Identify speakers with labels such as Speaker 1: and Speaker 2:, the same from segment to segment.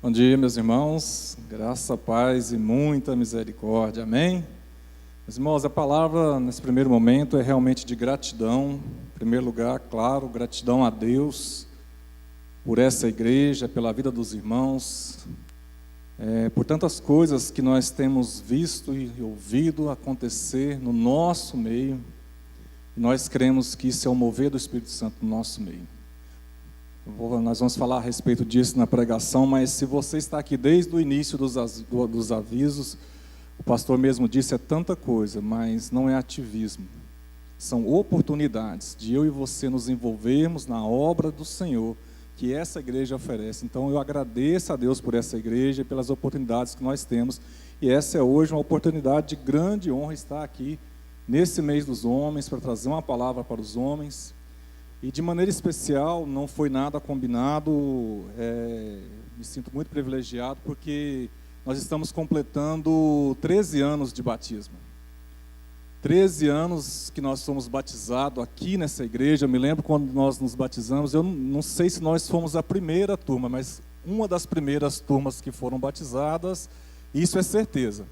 Speaker 1: Bom dia, meus irmãos. Graça, paz e muita misericórdia. Amém? Meus irmãos, a palavra nesse primeiro momento é realmente de gratidão. Em primeiro lugar, claro, gratidão a Deus por essa igreja, pela vida dos irmãos, por tantas coisas que nós temos visto e ouvido acontecer no nosso meio. E nós cremos que isso é o mover do Espírito Santo no nosso meio. Nós vamos falar a respeito disso na pregação, mas se você está aqui desde o início dos avisos, o pastor mesmo disse, é tanta coisa, mas não é ativismo. São oportunidades de eu e você nos envolvermos na obra do Senhor que essa igreja oferece. Então eu agradeço a Deus por essa igreja e pelas oportunidades que nós temos. E essa é hoje uma oportunidade de grande honra estar aqui nesse mês dos homens, para trazer uma palavra para os homens. E de maneira especial, não foi nada combinado, me sinto muito privilegiado, porque nós estamos completando 13 anos de batismo. 13 anos que nós somos batizados aqui nessa igreja. Eu me lembro quando nós nos batizamos, eu não sei se nós fomos a primeira turma, mas uma das primeiras turmas que foram batizadas, isso é certeza.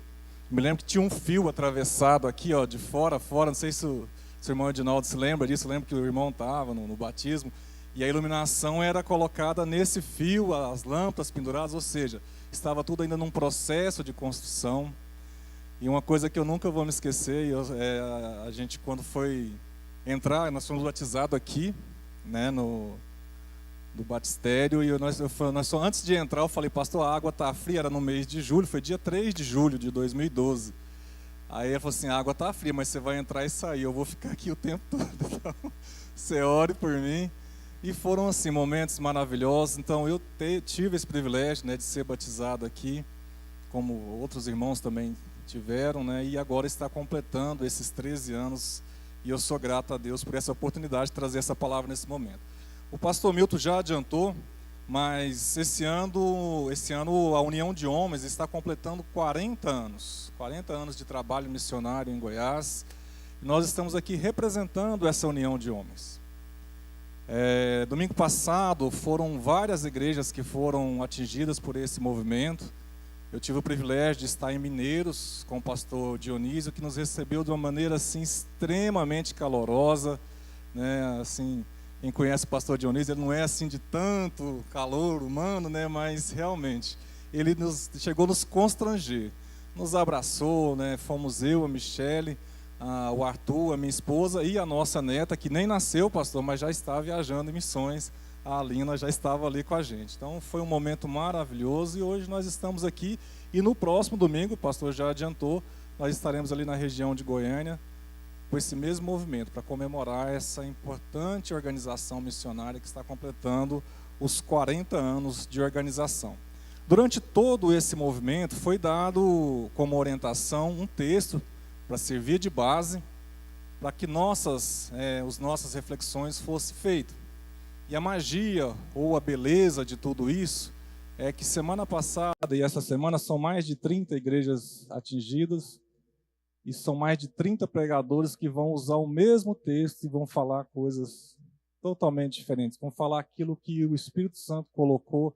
Speaker 1: Eu me lembro que tinha um fio atravessado aqui, ó, de fora a fora, não sei se o seu irmão Edinaldo se lembra disso, lembra que o irmão estava no batismo, e a iluminação era colocada nesse fio, as lâmpadas penduradas, ou seja, estava tudo ainda num processo de construção. E uma coisa que eu nunca vou me esquecer, a gente quando foi entrar, nós fomos batizados aqui, né, no batistério, e antes de entrar eu falei, pastor, a água está fria, era no mês de julho, foi dia 3 de julho de 2012. Aí ele falou assim, a água está fria, mas você vai entrar e sair, eu vou ficar aqui o tempo todo, então você ore por mim. E foram assim, momentos maravilhosos. Então eu tive esse privilégio, né, de ser batizado aqui, como outros irmãos também tiveram, né, e agora está completando esses 13 anos, e eu sou grato a Deus por essa oportunidade de trazer essa palavra nesse momento. O pastor Milton já adiantou, mas esse ano a União de Homens está completando 40 anos de trabalho missionário em Goiás, e nós estamos aqui representando essa União de Homens. Domingo passado foram várias igrejas que foram atingidas por esse movimento. Eu tive o privilégio de estar em Mineiros com o pastor Dionísio, que nos recebeu de uma maneira assim, extremamente calorosa, né, assim. Quem conhece o pastor Dionísio, ele não é assim de tanto calor humano, né? Mas realmente, ele chegou a nos constranger, nos abraçou, né? Fomos eu, a Michele, o Arthur, a minha esposa e a nossa neta, que nem nasceu, pastor, mas já está viajando em missões, a Alina já estava ali com a gente. Então foi um momento maravilhoso e hoje nós estamos aqui e no próximo domingo, o pastor já adiantou, nós estaremos ali na região de Goiânia, com esse mesmo movimento, para comemorar essa importante organização missionária que está completando os 40 anos de organização. Durante todo esse movimento foi dado como orientação um texto para servir de base, para que as nossas reflexões fossem feitas. E a magia ou a beleza de tudo isso é que semana passada e essa semana são mais de 30 igrejas atingidas, e são mais de 30 pregadores que vão usar o mesmo texto e vão falar coisas totalmente diferentes. Vão falar aquilo que o Espírito Santo colocou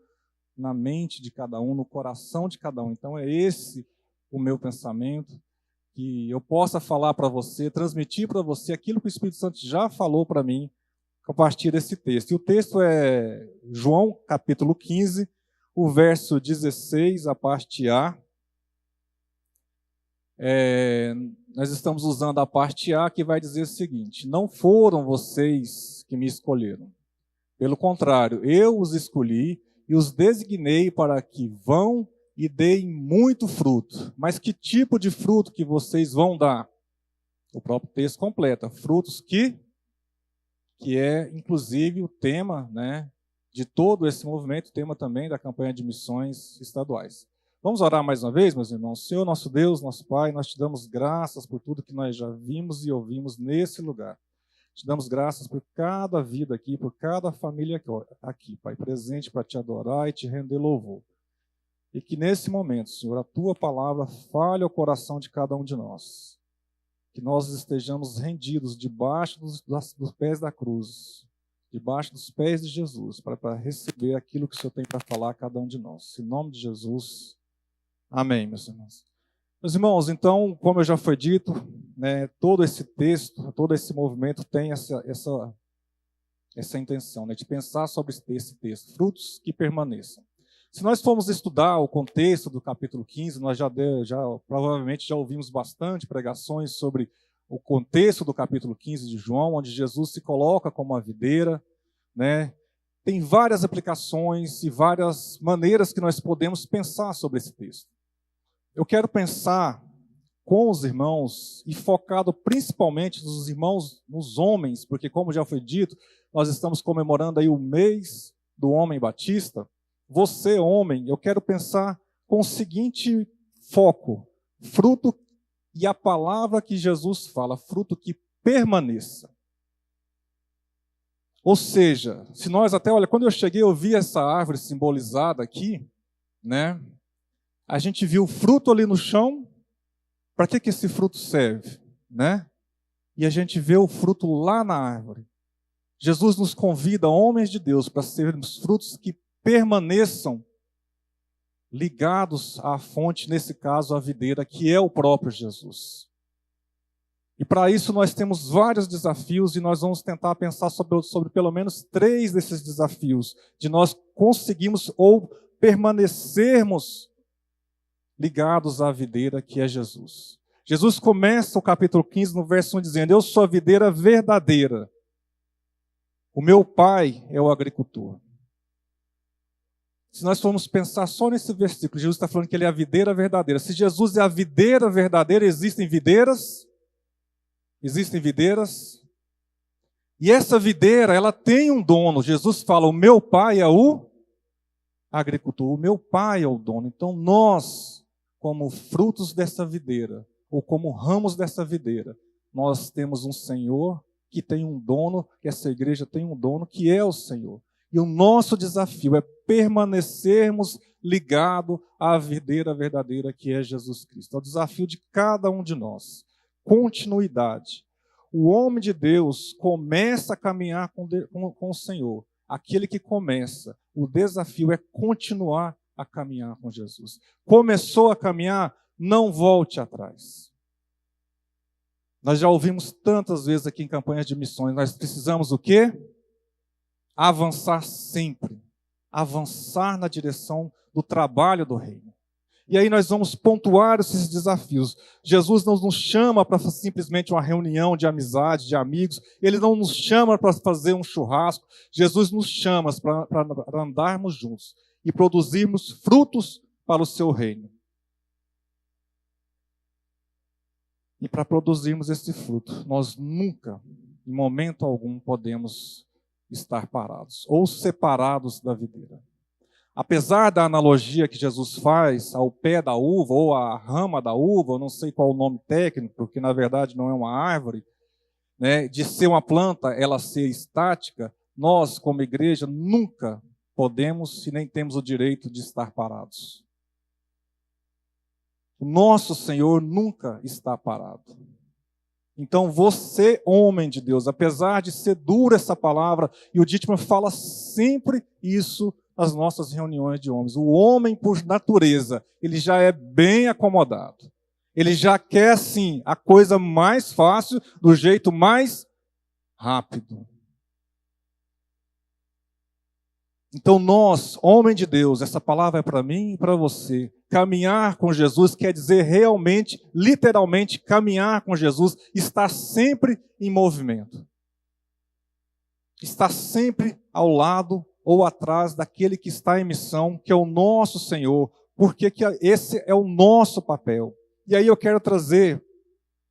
Speaker 1: na mente de cada um, no coração de cada um. Então é esse o meu pensamento, que eu possa falar para você, transmitir para você aquilo que o Espírito Santo já falou para mim a partir desse texto. E o texto é João capítulo 15, o verso 16, a parte A. Nós estamos usando a parte A, que vai dizer o seguinte: não foram vocês que me escolheram. Pelo contrário, eu os escolhi e os designei para que vão e deem muito fruto. Mas que tipo de fruto que vocês vão dar? O próprio texto completa. Frutos que é inclusive o tema, né, de todo esse movimento, o tema também da campanha de missões estaduais. Vamos orar mais uma vez, meus irmãos. Senhor, nosso Deus, nosso Pai, nós te damos graças por tudo que nós já vimos e ouvimos nesse lugar. Te damos graças por cada vida aqui, por cada família aqui, Pai, presente para te adorar e te render louvor. E que nesse momento, Senhor, a tua palavra fale ao coração de cada um de nós. Que nós estejamos rendidos debaixo dos pés da cruz, debaixo dos pés de Jesus, para receber aquilo que o Senhor tem para falar a cada um de nós. Em nome de Jesus, amém, meus irmãos. Meus irmãos, então, como já foi dito, né, todo esse texto, todo esse movimento tem essa intenção, né, de pensar sobre esse texto, frutos que permaneçam. Se nós formos estudar o contexto do capítulo 15, nós provavelmente já ouvimos bastante pregações sobre o contexto do capítulo 15 de João, onde Jesus se coloca como a videira, né? Tem várias aplicações e várias maneiras que nós podemos pensar sobre esse texto. Eu quero pensar com os irmãos e focado principalmente nos irmãos, nos homens, porque como já foi dito, nós estamos comemorando aí o mês do homem batista. Você, homem, eu quero pensar com o seguinte foco: fruto e a palavra que Jesus fala, fruto que permaneça. Ou seja, se nós olha, quando eu cheguei, eu vi essa árvore simbolizada aqui, né? A gente viu o fruto ali no chão. Para que esse fruto serve, né? E a gente vê o fruto lá na árvore. Jesus nos convida, homens de Deus, para sermos frutos que permaneçam ligados à fonte, nesse caso, à videira, que é o próprio Jesus. E para isso nós temos vários desafios e nós vamos tentar pensar sobre pelo menos 3 desses desafios, de nós conseguirmos ou permanecermos ligados à videira que é Jesus. Jesus começa o capítulo 15 no verso 1 dizendo: eu sou a videira verdadeira. O meu pai é o agricultor. Se nós formos pensar só nesse versículo, Jesus está falando que ele é a videira verdadeira. Se Jesus é a videira verdadeira, existem videiras? Existem videiras? E essa videira, ela tem um dono. Jesus fala: o meu pai é o agricultor. O meu pai é o dono. Então nós, como frutos dessa videira, ou como ramos dessa videira, nós temos um Senhor que tem um dono, que essa igreja tem um dono, que é o Senhor. E o nosso desafio é permanecermos ligados à videira verdadeira que é Jesus Cristo. É o desafio de cada um de nós. Continuidade. O homem de Deus começa a caminhar com o Senhor. Aquele que começa, o desafio é continuar a caminhar com Jesus. Começou a caminhar, não volte atrás. Nós já ouvimos tantas vezes aqui em campanhas de missões, nós precisamos o quê? Avançar sempre. Avançar na direção do trabalho do reino. E aí nós vamos pontuar esses desafios. Jesus não nos chama para simplesmente uma reunião de amizade, de amigos. Ele não nos chama para fazer um churrasco. Jesus nos chama para andarmos juntos e produzirmos frutos para o seu reino. E para produzirmos esse fruto, nós nunca, em momento algum, podemos estar parados ou separados da videira. Apesar da analogia que Jesus faz ao pé da uva ou à rama da uva, eu não sei qual o nome técnico, porque na verdade não é uma árvore, né, de ser uma planta, ela ser estática, nós, como igreja, nunca podemos e nem temos o direito de estar parados. O nosso Senhor nunca está parado. Então você, homem de Deus, apesar de ser dura essa palavra, e o Dittmer fala sempre isso nas nossas reuniões de homens. O homem, por natureza, ele já é bem acomodado. Ele já quer, sim, a coisa mais fácil, do jeito mais rápido. Então nós, homem de Deus, essa palavra é para mim e para você. Caminhar com Jesus quer dizer realmente, literalmente, caminhar com Jesus, estar sempre em movimento. Estar sempre ao lado ou atrás daquele que está em missão, que é o nosso Senhor, porque esse é o nosso papel. E aí eu quero trazer,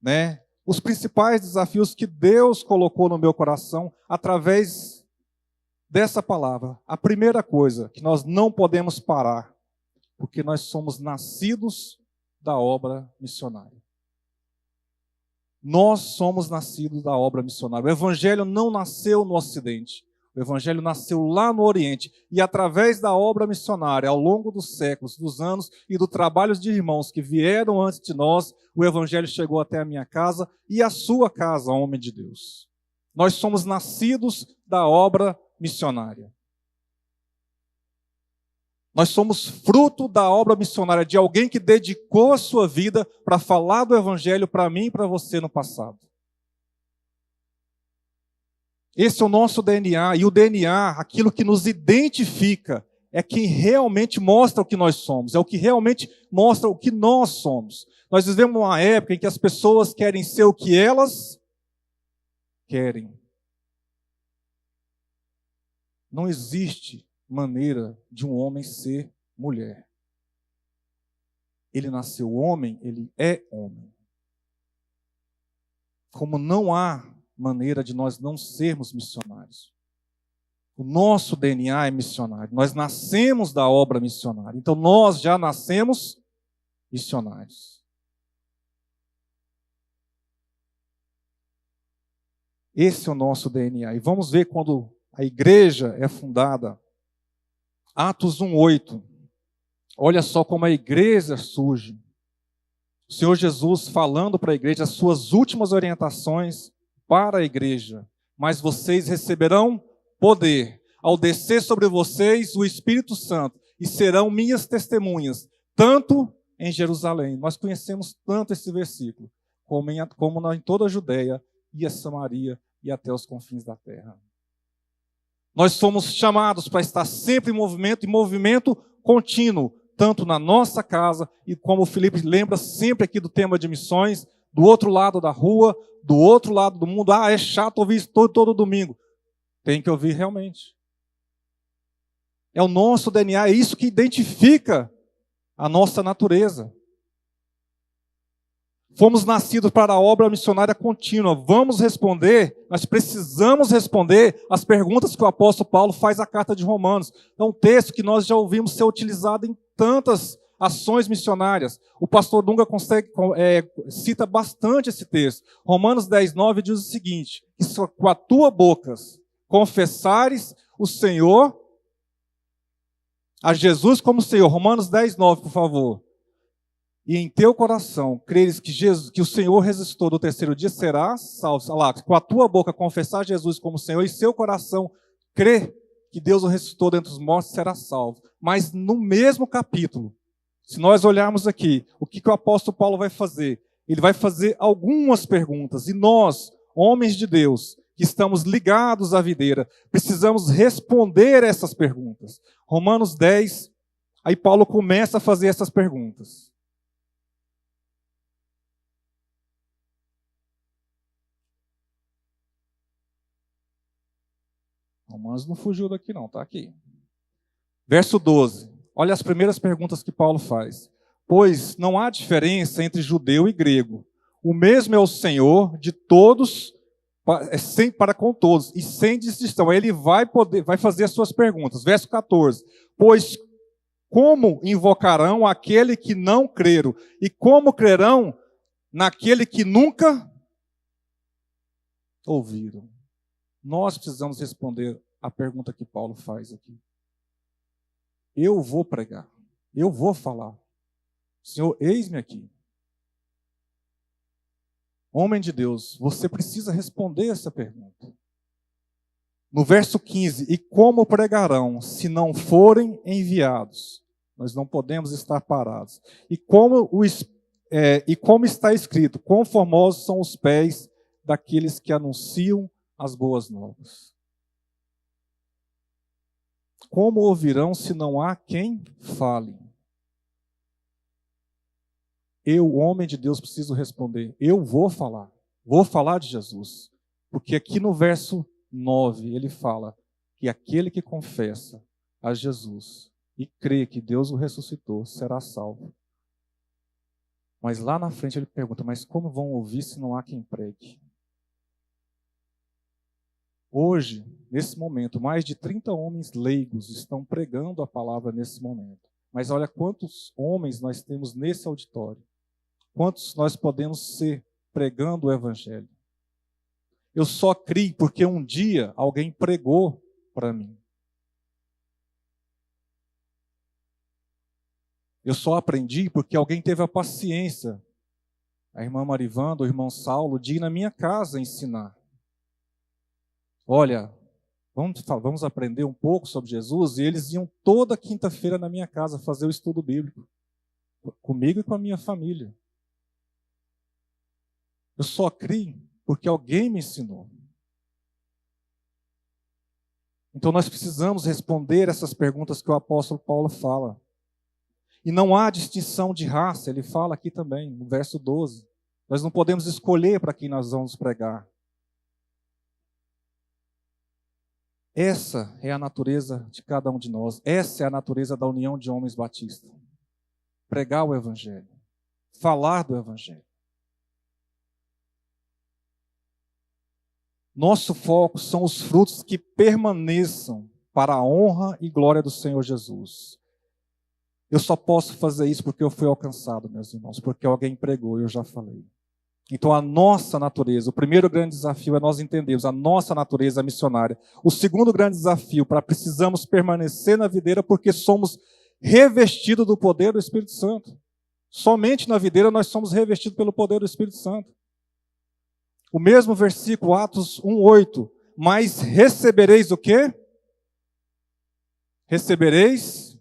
Speaker 1: né, os principais desafios que Deus colocou no meu coração através dessa palavra. A primeira coisa, que nós não podemos parar, porque nós somos nascidos da obra missionária. Nós somos nascidos da obra missionária. O Evangelho não nasceu no Ocidente. O Evangelho nasceu lá no Oriente. E através da obra missionária, ao longo dos séculos, dos anos e do trabalho de irmãos que vieram antes de nós, o Evangelho chegou até a minha casa e a sua casa, homem de Deus. Nós somos nascidos da obra missionária. Nós somos fruto da obra missionária de alguém que dedicou a sua vida para falar do Evangelho para mim e para você no passado. Esse é o nosso DNA, e o DNA, aquilo que nos identifica, é quem realmente mostra o que nós somos, é o que realmente mostra o que nós somos. Nós vivemos uma época em que as pessoas querem ser o que elas querem. Não existe maneira de um homem ser mulher. Ele nasceu homem, ele é homem. Como não há maneira de nós não sermos missionários. O nosso DNA é missionário. Nós nascemos da obra missionária. Então nós já nascemos missionários. Esse é o nosso DNA. E vamos ver quando a igreja é fundada. Atos 1:8. Olha só como a igreja surge. O Senhor Jesus falando para a igreja as suas últimas orientações para a igreja. Mas vocês receberão poder ao descer sobre vocês o Espírito Santo e serão minhas testemunhas, tanto em Jerusalém. Nós conhecemos tanto esse versículo, como em toda a Judéia e a Samaria e até os confins da terra. Nós somos chamados para estar sempre em movimento contínuo, tanto na nossa casa, e como o Felipe lembra sempre aqui do tema de missões, do outro lado da rua, do outro lado do mundo. É chato ouvir isso todo domingo. Tem que ouvir realmente. É o nosso DNA, é isso que identifica a nossa natureza. Fomos nascidos para a obra missionária contínua. Vamos responder, nós precisamos responder as perguntas que o apóstolo Paulo faz à carta de Romanos. É um texto que nós já ouvimos ser utilizado em tantas ações missionárias. O pastor Dunga cita bastante esse texto. Romanos 10:9 diz o seguinte: que se com a tua boca confessares o Senhor, a Jesus como Senhor. Romanos 10:9, por favor. E em teu coração creres que o Senhor ressuscitou do terceiro dia, serás salvo. Olha lá, com a tua boca confessar Jesus como Senhor e seu coração crer que Deus o ressuscitou dentre os mortos, será salvo. Mas no mesmo capítulo, se nós olharmos aqui, o que o apóstolo Paulo vai fazer? Ele vai fazer algumas perguntas. E nós, homens de Deus, que estamos ligados à videira, precisamos responder essas perguntas. Romanos 10, aí Paulo começa a fazer essas perguntas. Romanos não fugiu daqui não, está aqui. Verso 12. Olha as primeiras perguntas que Paulo faz. Pois não há diferença entre judeu e grego. O mesmo é o Senhor de todos, para com todos, e sem distinção. Aí ele vai fazer as suas perguntas. Verso 14. Pois como invocarão aquele que não creram? E como crerão naquele que nunca ouviram? Nós precisamos responder a pergunta que Paulo faz aqui. Eu vou pregar, eu vou falar. Senhor, eis-me aqui. Homem de Deus, você precisa responder essa pergunta. No verso 15, e como pregarão se não forem enviados? Nós não podemos estar parados. E como está escrito, quão formosos são os pés daqueles que anunciam as boas novas. Como ouvirão se não há quem fale? Eu, homem de Deus, preciso responder. Eu vou falar de Jesus. Porque aqui no verso 9 ele fala que aquele que confessa a Jesus e crê que Deus o ressuscitou será salvo. Mas lá na frente ele pergunta, mas como vão ouvir se não há quem pregue? Hoje, nesse momento, mais de 30 homens leigos estão pregando a palavra nesse momento. Mas olha quantos homens nós temos nesse auditório. Quantos nós podemos ser pregando o Evangelho. Eu só criei porque um dia alguém pregou para mim. Eu só aprendi porque alguém teve a paciência, a irmã Marivanda, o irmão Saulo, de ir na minha casa ensinar. Olha, Vamos aprender um pouco sobre Jesus. E eles iam toda quinta-feira na minha casa fazer o estudo bíblico, comigo e com a minha família. Eu só criei porque alguém me ensinou. Então nós precisamos responder essas perguntas que o apóstolo Paulo fala. E não há distinção de raça, ele fala aqui também, no verso 12. Nós não podemos escolher para quem nós vamos pregar. Essa é a natureza de cada um de nós. Essa é a natureza da União de Homens Batistas. Pregar o Evangelho. Falar do Evangelho. Nosso foco são os frutos que permaneçam para a honra e glória do Senhor Jesus. Eu só posso fazer isso porque eu fui alcançado, meus irmãos, porque alguém pregou, eu já falei. Então a nossa natureza, o primeiro grande desafio é nós entendermos a nossa natureza missionária. O segundo grande desafio, precisamos permanecer na videira porque somos revestidos do poder do Espírito Santo. Somente na videira nós somos revestidos pelo poder do Espírito Santo. O mesmo versículo, Atos 1:8. Mas recebereis o quê? Recebereis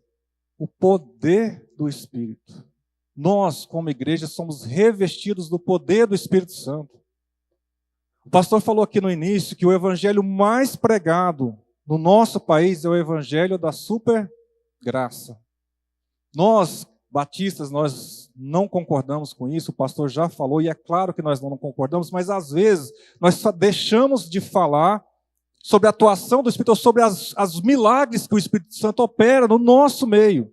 Speaker 1: o poder do Espírito. Nós, como igreja, somos revestidos do poder do Espírito Santo. O pastor falou aqui no início que o evangelho mais pregado no nosso país é o evangelho da supergraça. Nós, batistas, nós não concordamos com isso, o pastor já falou, e é claro que nós não concordamos, mas às vezes nós só deixamos de falar sobre a atuação do Espírito, ou sobre as milagres que o Espírito Santo opera no nosso meio.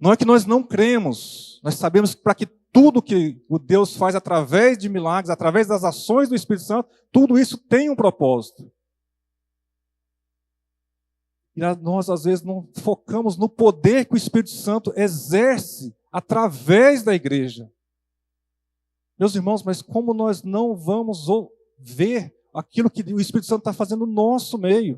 Speaker 1: Não é que nós não cremos, nós sabemos que para que tudo que o Deus faz através de milagres, através das ações do Espírito Santo, tudo isso tem um propósito. E nós, às vezes, não focamos no poder que o Espírito Santo exerce através da igreja. Meus irmãos, mas como nós não vamos ver aquilo que o Espírito Santo está fazendo no nosso meio?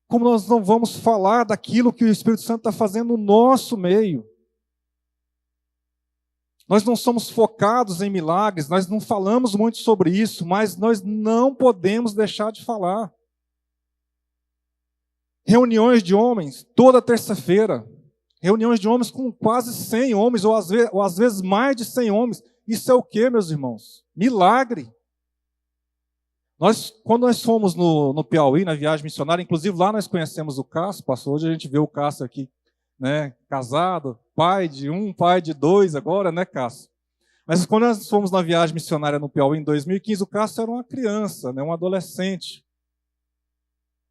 Speaker 1: Como nós não vamos falar daquilo que o Espírito Santo está fazendo no nosso meio? Nós não somos focados em milagres, nós não falamos muito sobre isso, mas nós não podemos deixar de falar. Reuniões de homens, toda terça-feira. Reuniões de homens com quase 100 homens, ou às vezes mais de 100 homens. Isso é o quê, meus irmãos? Milagre. Quando nós fomos no Piauí, na viagem missionária, inclusive lá nós conhecemos o Cássio, pastor, hoje a gente vê o Cássio aqui, né, casado, pai de um, pai de dois agora, né, Cássio? Mas quando nós fomos na viagem missionária no Piauí em 2015, o Cássio era uma criança, né, um adolescente,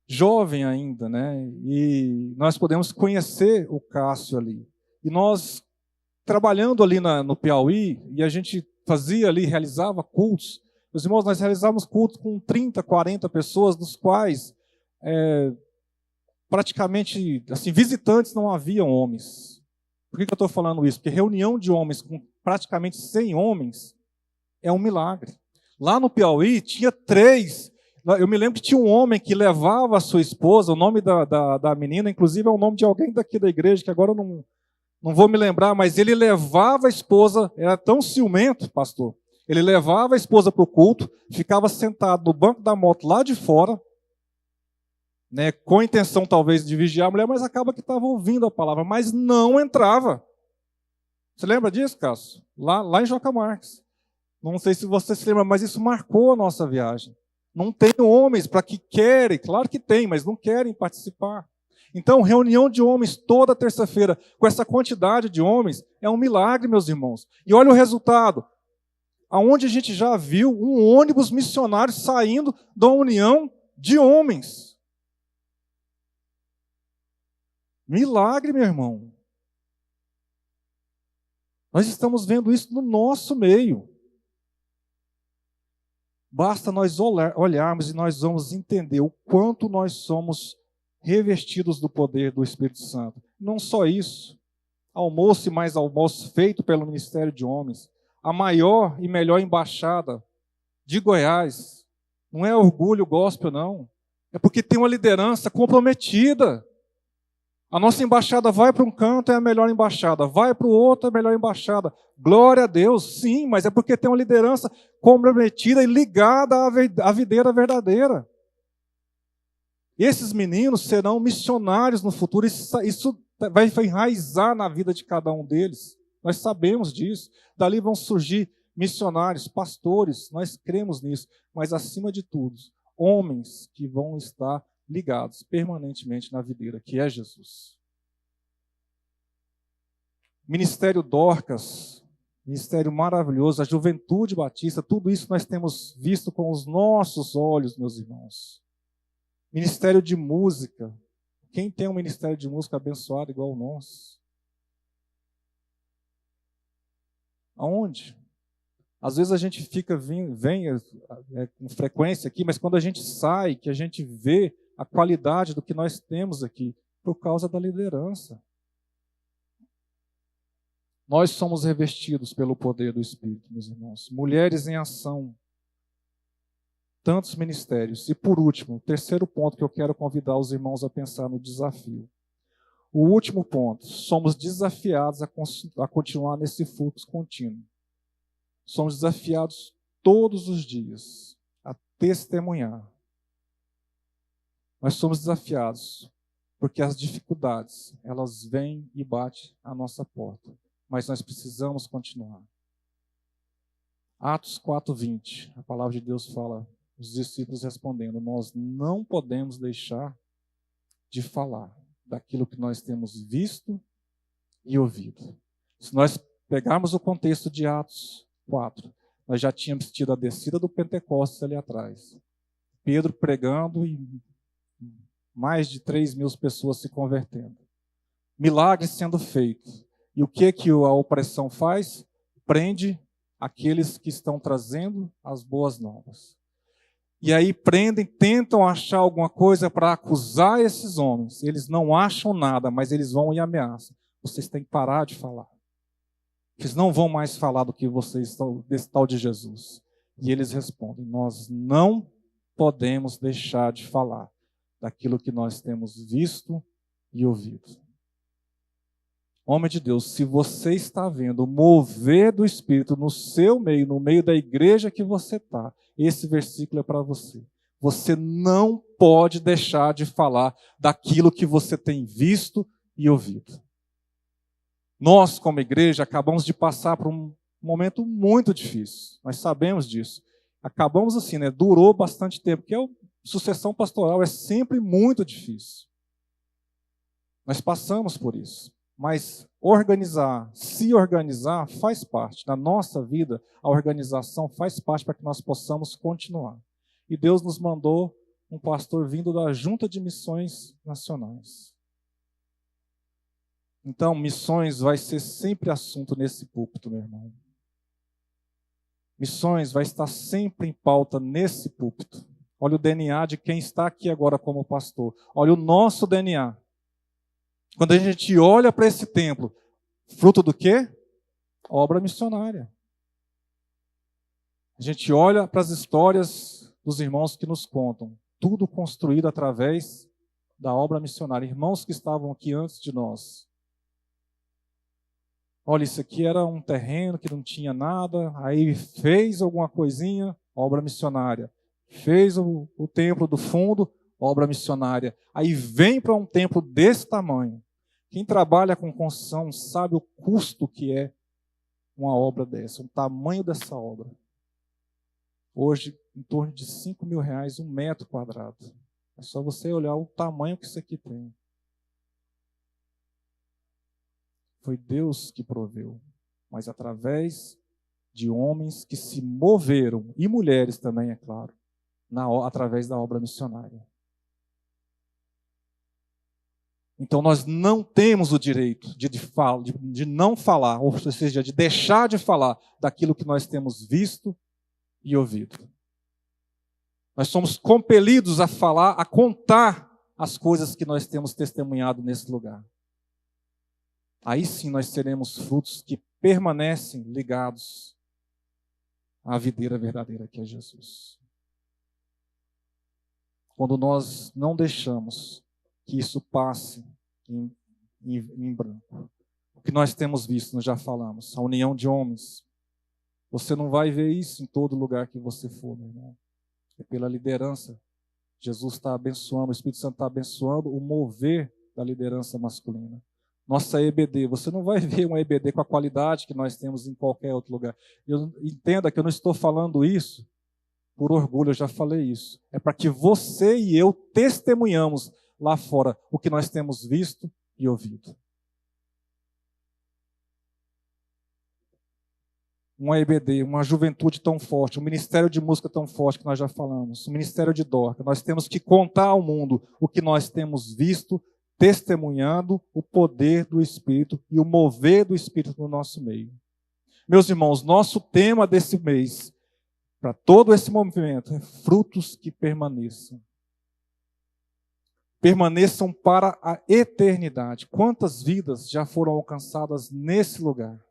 Speaker 1: jovem ainda, né, e nós podemos conhecer o Cássio ali. E nós, trabalhando ali no Piauí, e a gente fazia ali, realizava cultos. Meus irmãos, nós realizávamos cultos com 30, 40 pessoas, dos quais praticamente, assim, visitantes não haviam homens. Por que eu estou falando isso? Porque reunião de homens com praticamente 100 homens é um milagre. Lá no Piauí tinha 3. Eu me lembro que tinha um homem que levava a sua esposa, o nome da menina, inclusive é o nome de alguém daqui da igreja, que agora eu não vou me lembrar, mas ele levava a esposa, era tão ciumento, pastor. Ele levava a esposa para o culto, ficava sentado no banco da moto lá de fora, né, com a intenção talvez de vigiar a mulher, mas acaba que estava ouvindo a palavra, mas não entrava. Você lembra disso, Cássio? Lá em Joca Marques. Não sei se você se lembra, mas isso marcou a nossa viagem. Não tem homens para que querem, claro que tem, mas não querem participar. Então, reunião de homens toda terça-feira, com essa quantidade de homens, é um milagre, meus irmãos. E olha o resultado. Aonde a gente já viu um ônibus missionário saindo da união de homens. Milagre, meu irmão. Nós estamos vendo isso no nosso meio. Basta nós olharmos e nós vamos entender o quanto nós somos revestidos do poder do Espírito Santo. Não só isso. Almoço e mais almoço feito pelo Ministério de Homens. A maior e melhor embaixada de Goiás. Não é orgulho gospel, não. É porque tem uma liderança comprometida. A nossa embaixada vai para um canto, é a melhor embaixada. Vai para o outro, é a melhor embaixada. Glória a Deus, sim, mas é porque tem uma liderança comprometida e ligada à videira verdadeira. Esses meninos serão missionários no futuro. Isso vai enraizar na vida de cada um deles. Nós sabemos disso. Dali vão surgir missionários, pastores, nós cremos nisso. Mas, acima de tudo, homens que vão estar ligados permanentemente na videira, que é Jesus. Ministério Dorcas, ministério maravilhoso, a Juventude Batista, tudo isso nós temos visto com os nossos olhos, meus irmãos. Ministério de música. Quem tem um ministério de música abençoado igual o nosso? Aonde? Às vezes a gente vem com frequência aqui, mas quando a gente sai, que a gente vê a qualidade do que nós temos aqui, por causa da liderança. Nós somos revestidos pelo poder do Espírito, meus irmãos. Mulheres em ação. Tantos ministérios. E por último, o terceiro ponto que eu quero convidar os irmãos a pensar no desafio. O último ponto, somos desafiados a continuar nesse fluxo contínuo. Somos desafiados todos os dias a testemunhar. Nós somos desafiados porque as dificuldades, elas vêm e batem à nossa porta. Mas nós precisamos continuar. Atos 4:20, a palavra de Deus fala, os discípulos respondendo, nós não podemos deixar de falar daquilo que nós temos visto e ouvido. Se nós pegarmos o contexto de Atos 4, nós já tínhamos tido a descida do Pentecostes ali atrás. Pedro pregando e mais de 3.000 pessoas se convertendo. Milagres sendo feitos. E o que a opressão faz? Prende aqueles que estão trazendo as boas novas. E aí prendem, tentam achar alguma coisa para acusar esses homens. Eles não acham nada, mas eles vão e ameaçam. Vocês têm que parar de falar. Eles não vão mais falar do que vocês estão, desse tal de Jesus. E eles respondem, nós não podemos deixar de falar daquilo que nós temos visto e ouvido. Homem de Deus, se você está vendo o mover do Espírito no seu meio, no meio da igreja que você está, esse versículo é para você. Você não pode deixar de falar daquilo que você tem visto e ouvido. Nós, como igreja, acabamos de passar por um momento muito difícil. Nós sabemos disso. Acabamos assim, né? Durou bastante tempo, porque a sucessão pastoral é sempre muito difícil. Nós passamos por isso. Mas se organizar faz parte. Na nossa vida, a organização faz parte para que nós possamos continuar. E Deus nos mandou um pastor vindo da Junta de Missões Nacionais. Então, missões vai ser sempre assunto nesse púlpito, meu irmão. Missões vai estar sempre em pauta nesse púlpito. Olha o DNA de quem está aqui agora como pastor. Olha o nosso DNA. Quando a gente olha para esse templo, fruto do quê? Obra missionária. A gente olha para as histórias dos irmãos que nos contam. Tudo construído através da obra missionária. Irmãos que estavam aqui antes de nós. Olha, isso aqui era um terreno que não tinha nada, aí fez alguma coisinha, obra missionária. Fez o templo do fundo, obra missionária. Aí vem para um templo desse tamanho. Quem trabalha com construção sabe o custo que é uma obra dessa, o tamanho dessa obra. Hoje, em torno de R$5.000, 1 metro quadrado. É só você olhar o tamanho que isso aqui tem. Foi Deus que proveu, mas através de homens que se moveram, e mulheres também, é claro, através da obra missionária. Então nós não temos o direito de não falar, ou seja, de deixar de falar daquilo que nós temos visto e ouvido. Nós somos compelidos a falar, a contar as coisas que nós temos testemunhado nesse lugar. Aí sim nós teremos frutos que permanecem ligados à videira verdadeira que é Jesus. Quando nós não deixamos que isso passe em em branco. O que nós temos visto, nós já falamos, a união de homens. Você não vai ver isso em todo lugar que você for, meu irmão. É pela liderança. Jesus está abençoando, o Espírito Santo está abençoando o mover da liderança masculina. Nossa EBD, você não vai ver uma EBD com a qualidade que nós temos em qualquer outro lugar. Entenda que eu não estou falando isso por orgulho, eu já falei isso. É para que você e eu testemunhamos lá fora o que nós temos visto e ouvido. Uma EBD, uma juventude tão forte, um ministério de música tão forte que nós já falamos, um ministério de Dorca. Nós temos que contar ao mundo o que nós temos visto, testemunhando o poder do Espírito e o mover do Espírito no nosso meio. Meus irmãos, nosso tema desse mês, para todo esse movimento, é frutos que permaneçam. Permaneçam para a eternidade. Quantas vidas já foram alcançadas nesse lugar?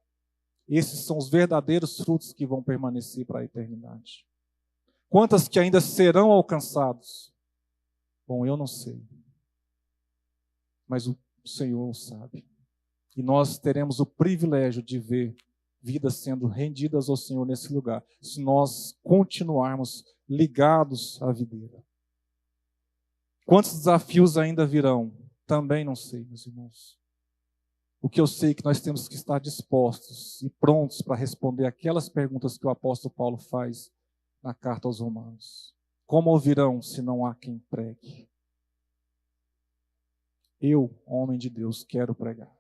Speaker 1: Esses são os verdadeiros frutos que vão permanecer para a eternidade. Quantas que ainda serão alcançados? Bom, eu não sei. Mas o Senhor sabe. E nós teremos o privilégio de ver vidas sendo rendidas ao Senhor nesse lugar, se nós continuarmos ligados à videira. Quantos desafios ainda virão? Também não sei, meus irmãos. O que eu sei é que nós temos que estar dispostos e prontos para responder aquelas perguntas que o apóstolo Paulo faz na carta aos Romanos. Como ouvirão se não há quem pregue? Eu, homem de Deus, quero pregar.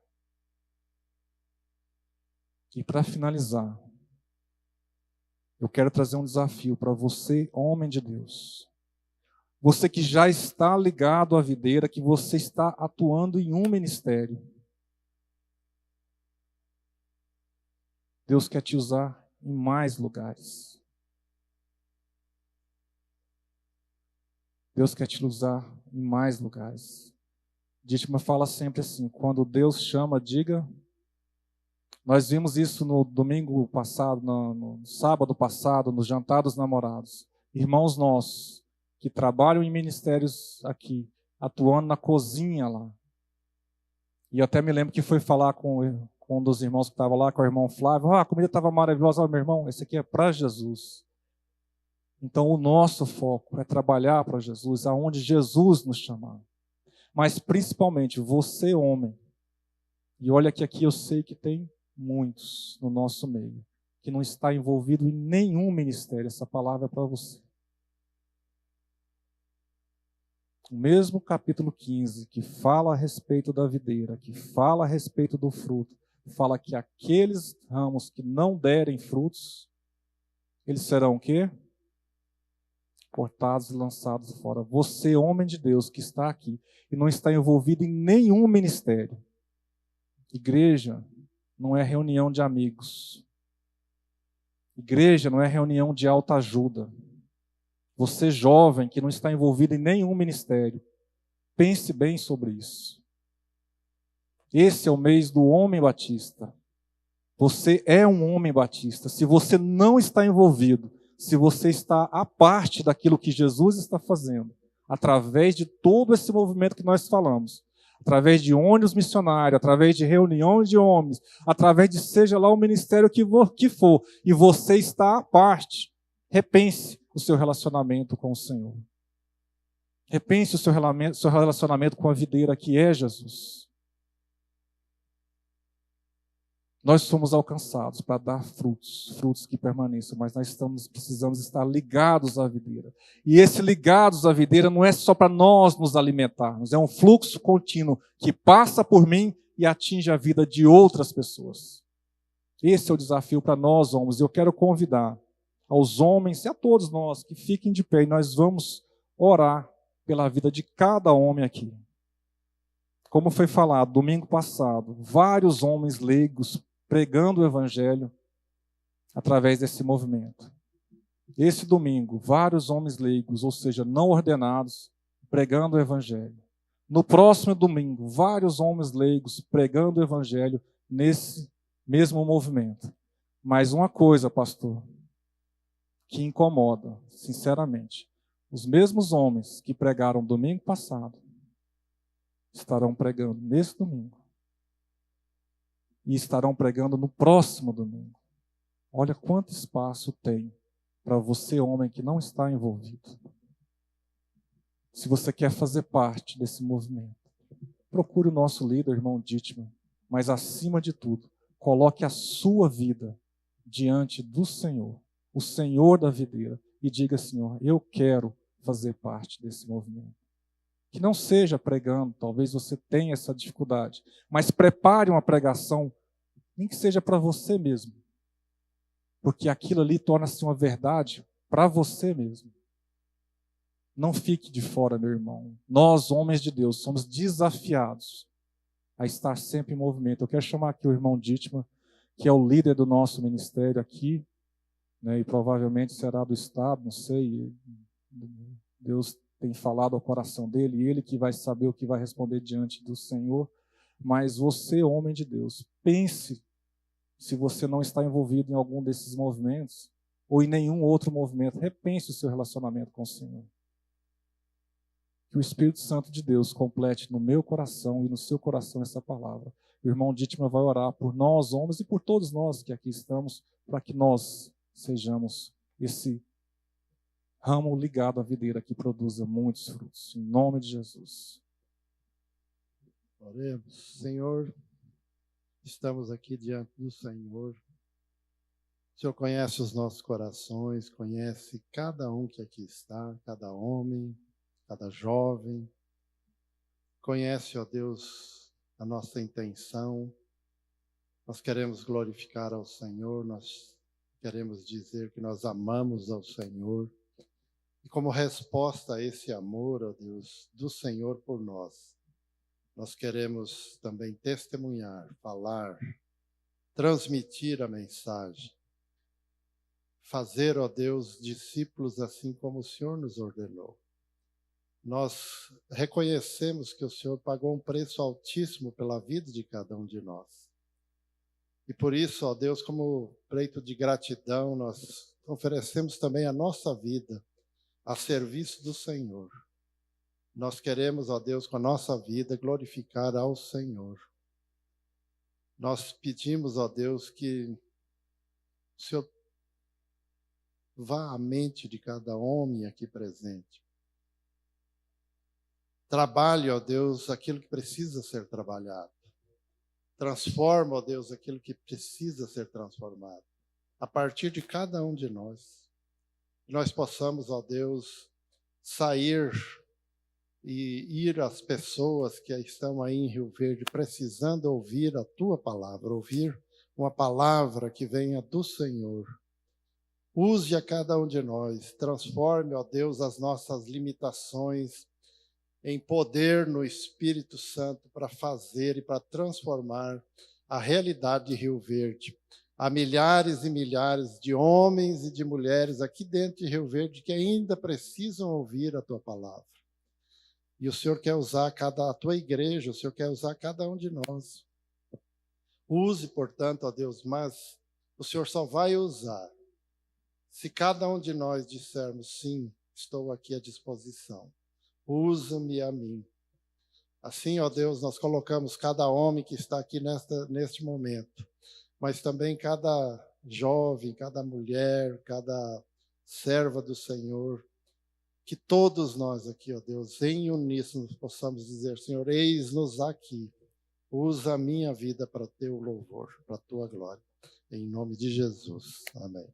Speaker 1: E para finalizar, eu quero trazer um desafio para você, homem de Deus. Você que já está ligado à videira, que você está atuando em um ministério. Deus quer te usar em mais lugares. Deus quer te usar em mais lugares. Dietmar fala sempre assim, quando Deus chama, diga. Nós vimos isso no domingo passado, no sábado passado, no jantar dos namorados. Irmãos nossos que trabalham em ministérios aqui, atuando na cozinha lá. E eu até me lembro que foi falar com um dos irmãos que estava lá, com o irmão Flávio. A comida estava maravilhosa, meu irmão, esse aqui é para Jesus. Então o nosso foco é trabalhar para Jesus, aonde Jesus nos chamar. Mas principalmente você, homem. E olha que aqui eu sei que tem muitos no nosso meio, que não está envolvido em nenhum ministério. Essa palavra é para você. O mesmo capítulo 15, que fala a respeito da videira, que fala a respeito do fruto, fala que aqueles ramos que não derem frutos, eles serão o quê? Cortados e lançados fora. Você, homem de Deus, que está aqui e não está envolvido em nenhum ministério. Igreja não é reunião de amigos. Igreja não é reunião de autoajuda. Você, jovem, que não está envolvido em nenhum ministério, pense bem sobre isso. Esse é o mês do homem batista. Você é um homem batista. Se você não está envolvido, se você está à parte daquilo que Jesus está fazendo, através de todo esse movimento que nós falamos, através de ônibus missionário, através de reuniões de homens, através de seja lá o ministério que for, e você está à parte, repense o seu relacionamento com o Senhor. Repense o seu relacionamento com a videira que é Jesus. Nós somos alcançados para dar frutos que permaneçam, mas nós precisamos estar ligados à videira. E esse ligados à videira não é só para nós nos alimentarmos, é um fluxo contínuo que passa por mim e atinge a vida de outras pessoas. Esse é o desafio para nós, homens. Eu quero convidar aos homens e a todos nós que fiquem de pé e nós vamos orar pela vida de cada homem aqui. Como foi falado domingo passado, vários homens leigos pregando o Evangelho através desse movimento. Esse domingo, vários homens leigos, ou seja, não ordenados, pregando o Evangelho. No próximo domingo, vários homens leigos pregando o Evangelho nesse mesmo movimento. Mas uma coisa, pastor, que incomoda, sinceramente, os mesmos homens que pregaram domingo passado estarão pregando nesse domingo e estarão pregando no próximo domingo. Olha quanto espaço tem para você, homem, que não está envolvido. Se você quer fazer parte desse movimento, procure o nosso líder, irmão Dittmar, mas acima de tudo, coloque a sua vida diante do Senhor, o Senhor da videira, e diga: Senhor, eu quero fazer parte desse movimento. Que não seja pregando, talvez você tenha essa dificuldade, mas prepare uma pregação, nem que seja para você mesmo, porque aquilo ali torna-se uma verdade para você mesmo. Não fique de fora, meu irmão. Nós, homens de Deus, somos desafiados a estar sempre em movimento. Eu quero chamar aqui o irmão Dittmar, que é o líder do nosso ministério aqui, né, e provavelmente será do Estado, não sei. Deus tem falado ao coração dele, e ele que vai saber o que vai responder diante do Senhor. Mas você, homem de Deus, pense se você não está envolvido em algum desses movimentos, ou em nenhum outro movimento. Repense o seu relacionamento com o Senhor. Que o Espírito Santo de Deus complete no meu coração e no seu coração essa palavra. O irmão Dittmar vai orar por nós, homens, e por todos nós que aqui estamos, para que nós sejamos esse ramo ligado à videira que produza muitos frutos. Em nome de Jesus.
Speaker 2: Oremos. Senhor, estamos aqui diante do Senhor. O Senhor conhece os nossos corações, conhece cada um que aqui está, cada homem, cada jovem. Conhece, ó Deus, a nossa intenção. Nós queremos glorificar ao Senhor, nós queremos dizer que nós amamos ao Senhor. E como resposta a esse amor, ó Deus, do Senhor por nós, nós queremos também testemunhar, falar, transmitir a mensagem. Fazer, ó Deus, discípulos assim como o Senhor nos ordenou. Nós reconhecemos que o Senhor pagou um preço altíssimo pela vida de cada um de nós. E por isso, ó Deus, como pleito de gratidão, nós oferecemos também a nossa vida a serviço do Senhor. Nós queremos, ó Deus, com a nossa vida, glorificar ao Senhor. Nós pedimos, ó Deus, que o Senhor vá à mente de cada homem aqui presente. Trabalhe, ó Deus, aquilo que precisa ser trabalhado. Transforma, ó Deus, aquilo que precisa ser transformado. A partir de cada um de nós. Que nós possamos, ó Deus, sair e ir às pessoas que estão aí em Rio Verde precisando ouvir a Tua palavra, ouvir uma palavra que venha do Senhor. Use a cada um de nós, transforme, ó Deus, as nossas limitações em poder no Espírito Santo para fazer e para transformar a realidade de Rio Verde. Há milhares e milhares de homens e de mulheres aqui dentro de Rio Verde que ainda precisam ouvir a Tua palavra. E o Senhor quer usar a Tua igreja, o Senhor quer usar cada um de nós. Use, portanto, ó Deus, mas o Senhor só vai usar se cada um de nós dissermos: sim, estou aqui à disposição. Usa-me a mim. Assim, ó Deus, nós colocamos cada homem que está aqui neste momento, mas também cada jovem, cada mulher, cada serva do Senhor, que todos nós aqui, ó Deus, em uníssono possamos dizer: Senhor, eis-nos aqui, usa a minha vida para teu louvor, para a tua glória. Em nome de Jesus. Amém.